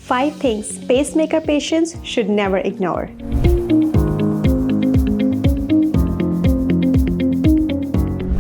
5 things pacemaker patients should never ignore.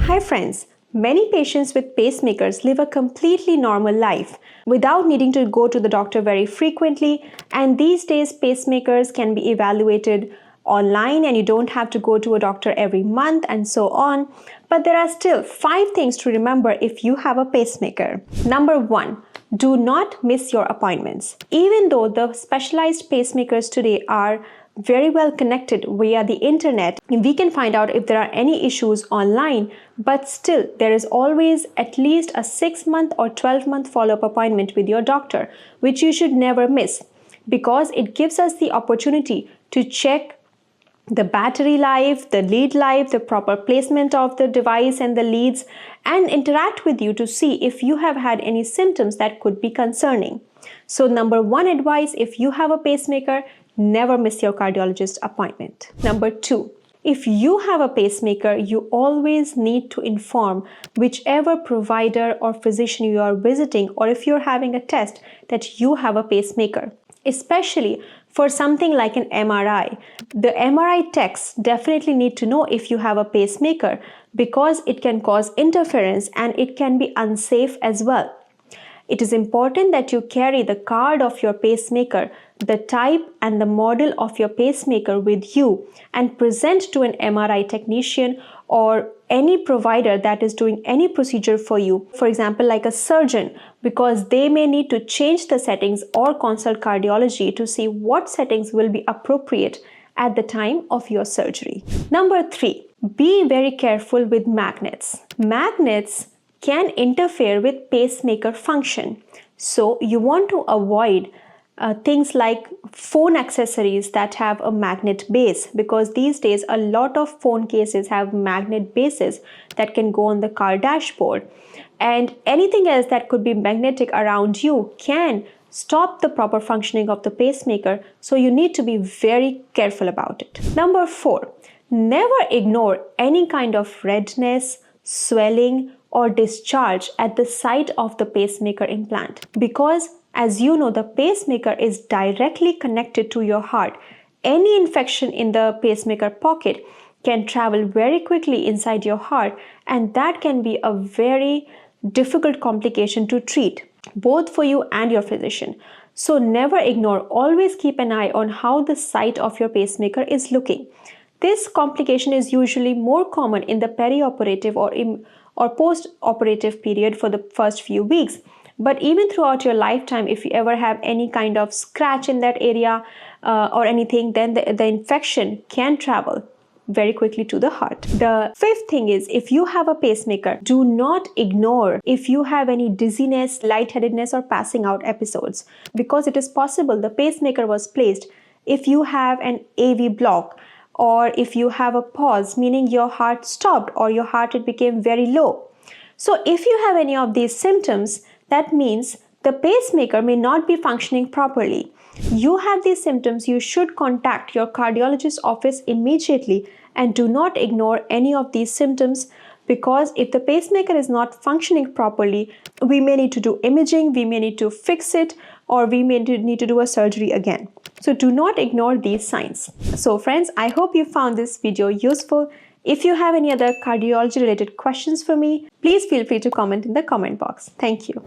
Hi friends, many patients with pacemakers live a completely normal life without needing to go to the doctor very frequently, and these days pacemakers can be evaluated online and you don't have to go to a doctor every month and so on. But there are still 5 things to remember if you have a pacemaker. Number 1, do not miss your appointments. Even though the specialized pacemakers today are very well connected via the internet, we can find out if there are any issues online, but still there is always at least a 6-month or 12-month follow-up appointment with your doctor, which you should never miss, because it gives us the opportunity to check the battery life, the lead life, the proper placement of the device and the leads, and interact with you to see if you have had any symptoms that could be concerning. So number 1 advice, if you have a pacemaker, never miss your cardiologist appointment. Number 2, if you have a pacemaker, you always need to inform whichever provider or physician you are visiting, or if you're having a test, that you have a pacemaker. Especially for something like an MRI. The MRI techs definitely need to know if you have a pacemaker, because it can cause interference and it can be unsafe as well. It is important that you carry the card of your pacemaker, the type and the model of your pacemaker with you, and present to an MRI technician or any provider that is doing any procedure for you, for example like a surgeon, because they may need to change the settings or consult cardiology to see what settings will be appropriate at the time of your surgery. Number 3, be very careful with magnets. Magnets can interfere with pacemaker function, so you want to avoid things like phone accessories that have a magnet base, because these days a lot of phone cases have magnet bases that can go on the car dashboard, and anything else that could be magnetic around you can stop the proper functioning of the pacemaker, so you need to be very careful about it. Number 4, never ignore any kind of redness, swelling or discharge at the site of the pacemaker implant, because as you know, the pacemaker is directly connected to your heart. Any infection in the pacemaker pocket can travel very quickly inside your heart, and that can be a very difficult complication to treat, both for you and your physician. So never ignore, always keep an eye on how the site of your pacemaker is looking. This complication is usually more common in the perioperative or post-operative period for the first few weeks. But even throughout your lifetime, if you ever have any kind of scratch in that area or anything, then the infection can travel very quickly to the heart. The 5th thing is, if you have a pacemaker, do not ignore if you have any dizziness, lightheadedness or passing out episodes, because it is possible the pacemaker was placed if you have an AV block, or if you have a pause, meaning your heart stopped or your heart rate became very low. So if you have any of these symptoms, that means the pacemaker may not be functioning properly. You have these symptoms, you should contact your cardiologist's office immediately, and do not ignore any of these symptoms, because if the pacemaker is not functioning properly, we may need to do imaging, we may need to fix it, or we may need to do a surgery again. So do not ignore these signs. So friends, I hope you found this video useful. If you have any other cardiology related questions for me, please feel free to comment in the comment box. Thank you.